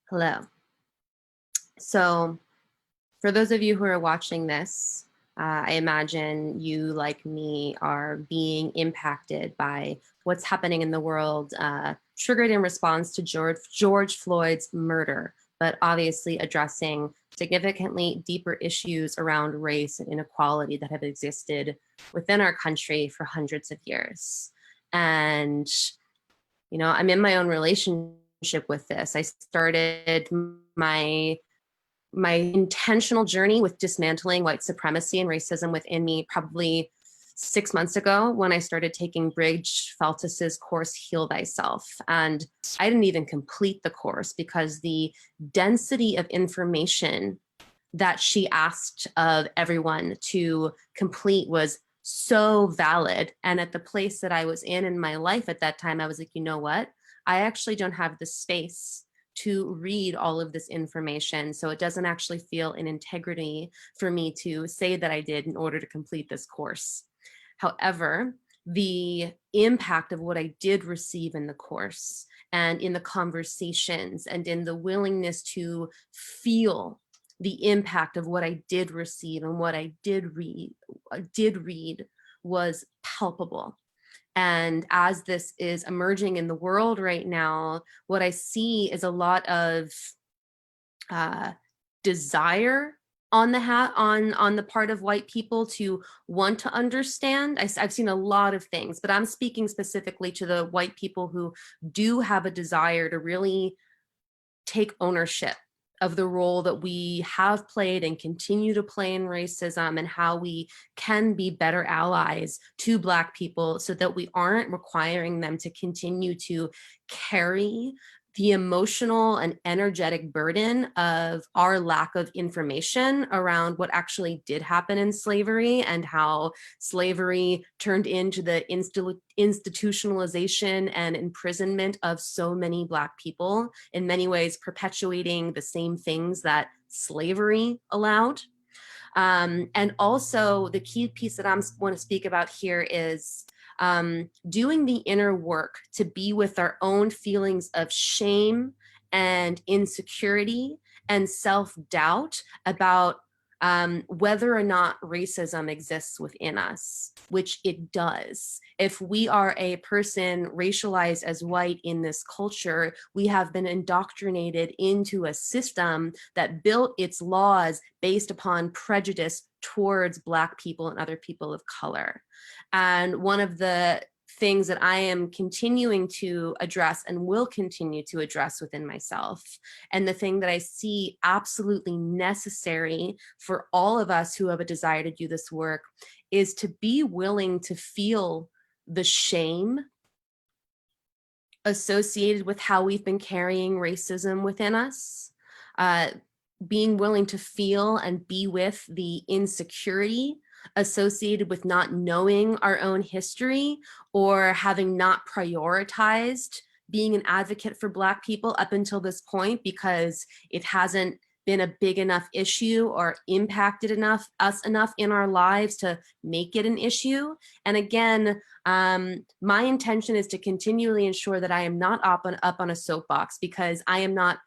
Hello. So for those of you who are watching this, I imagine you, like me, are being impacted by what's happening in the world, triggered in response to George Floyd's murder, but obviously addressing significantly deeper issues around race and inequality that have existed within our country for hundreds of years. And, you know, I'm in my own relationship with this. I started my intentional journey with dismantling white supremacy and racism within me probably 6 months ago when I started taking Bridge Feltus's course, Heal Thyself. And I didn't even complete the course because the density of information that she asked of everyone to complete was so valid. And at the place that I was in my life at that time, I was like, you know what? I actually don't have the space to read all of this information. So it doesn't actually feel in integrity for me to say that I did in order to complete this course. However, the impact of what I did receive in the course and in the conversations and in the willingness to feel the impact of what I did receive and what I did read was palpable. And as this is emerging in the world right now, what I see is a lot of desire on the part of white people to want to understand. I've seen a lot of things, but I'm speaking specifically to the white people who do have a desire to really take ownership of the role that we have played and continue to play in racism, and how we can be better allies to Black people so that we aren't requiring them to continue to carry the emotional and energetic burden of our lack of information around what actually did happen in slavery and how slavery turned into the institutionalization and imprisonment of so many Black people, in many ways perpetuating the same things that slavery allowed. And also the key piece that I want to speak about here is doing the inner work to be with our own feelings of shame and insecurity and self-doubt about whether or not racism exists within us, which it does. If we are a person racialized as white in this culture, we have been indoctrinated into a system that built its laws based upon prejudice towards Black people and other people of color. And one of the things that I am continuing to address and will continue to address within myself, and the thing that I see absolutely necessary for all of us who have a desire to do this work, is to be willing to feel the shame associated with how we've been carrying racism within us, being willing to feel and be with the insecurity associated with not knowing our own history or having not prioritized being an advocate for Black people up until this point because it hasn't been a big enough issue or impacted us enough in our lives to make it an issue. And again, my intention is to continually ensure that I am not up on a soapbox, because I am not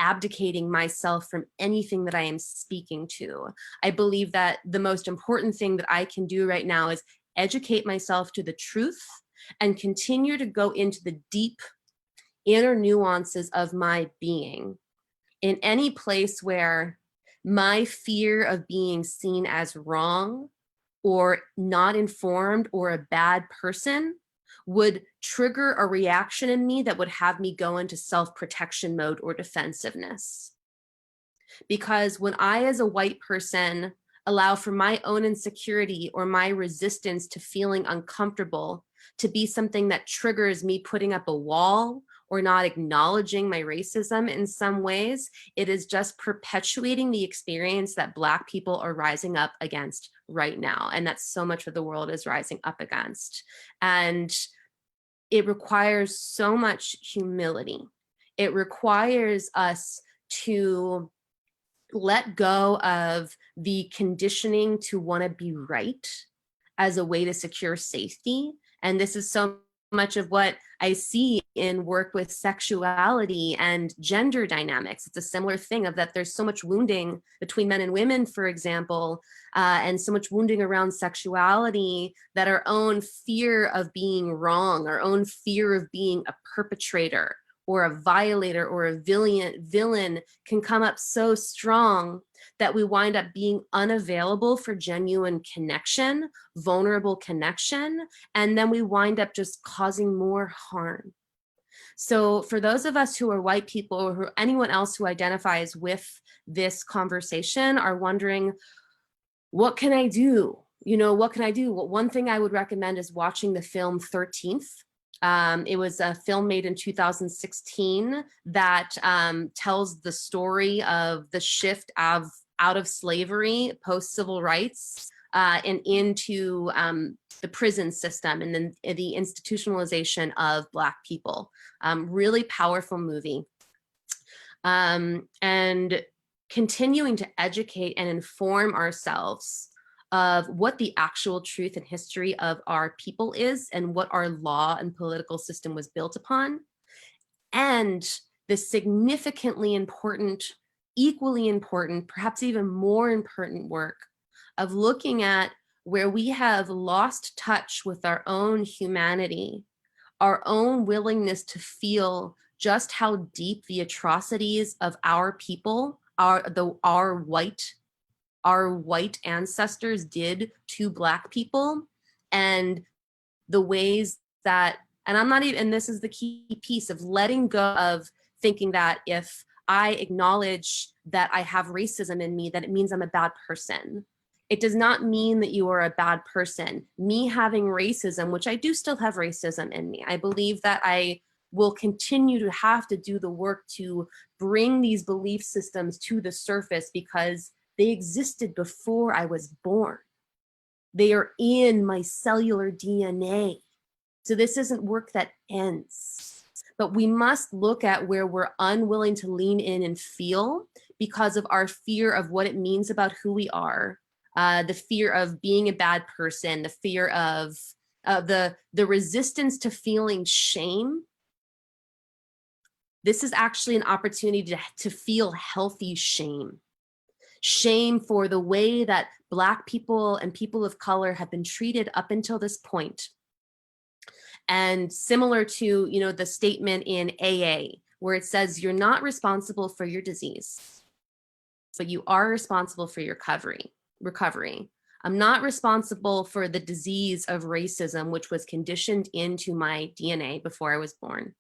abdicating myself from anything that I am speaking to. I believe that the most important thing that I can do right now is educate myself to the truth and continue to go into the deep inner nuances of my being. In any place where my fear of being seen as wrong or not informed or a bad person would trigger a reaction in me that would have me go into self-protection mode or defensiveness. Because when I, as a white person, allow for my own insecurity or my resistance to feeling uncomfortable to be something that triggers me putting up a wall or not acknowledging my racism in some ways, it is just perpetuating the experience that Black people are rising up against right now. And that's so much what the world is rising up against. And it requires so much humility. It requires us to let go of the conditioning to want to be right as a way to secure safety And this is so much of what I see in work with sexuality and gender dynamics. It's a similar thing of that there's so much wounding between men and women, for example, and so much wounding around sexuality that our own fear of being wrong, our own fear of being a perpetrator or a violator or a villain can come up so strong that we wind up being unavailable for genuine connection, vulnerable connection, and then we wind up just causing more harm. So for those of us who are white people or anyone else who identifies with this conversation are wondering, what can I do? You know, what can I do? Well, one thing I would recommend is watching the film 13th. It was a film made in 2016 that tells the story of the shift of out of slavery, post-civil rights, and into the prison system and then the institutionalization of Black people. Really powerful movie. And continuing to educate and inform ourselves of what the actual truth and history of our people is and what our law and political system was built upon, and the significantly important, equally important, perhaps even more important work of looking at where we have lost touch with our own humanity, our own willingness to feel just how deep the atrocities of our people, our white ancestors did to Black people, and the ways that, and I'm not even, and this is the key piece of letting go of thinking that if I acknowledge that I have racism in me, that it means I'm a bad person. It does not mean that you are a bad person. Me having racism, which I do still have racism in me, I believe that I will continue to have to do the work to bring these belief systems to the surface because they existed before I was born. They are in my cellular DNA. So this isn't work that ends. But we must look at where we're unwilling to lean in and feel because of our fear of what it means about who we are, the fear of being a bad person, the fear of the resistance to feeling shame. This is actually an opportunity to feel healthy shame. Shame for the way that Black people and people of color have been treated up until this point. And similar to, you know, the statement in AA, where it says you're not responsible for your disease, but you are responsible for your recovery. I'm not responsible for the disease of racism, which was conditioned into my DNA before I was born,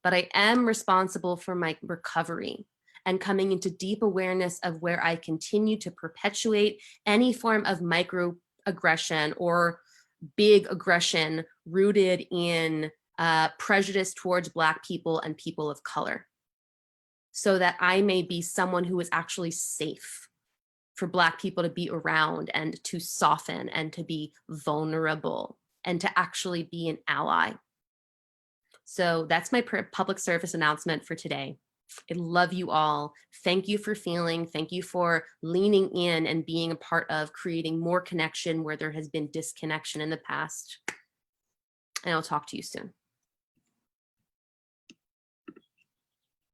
but I am responsible for my recovery and coming into deep awareness of where I continue to perpetuate any form of microaggression or big aggression rooted in prejudice towards Black people and people of color, so that I may be someone who is actually safe for Black people to be around and to soften and to be vulnerable and to actually be an ally. So that's my public service announcement for today. I love you all. Thank you for feeling, thank you for leaning in and being a part of creating more connection where there has been disconnection in the past. And I'll talk to you soon.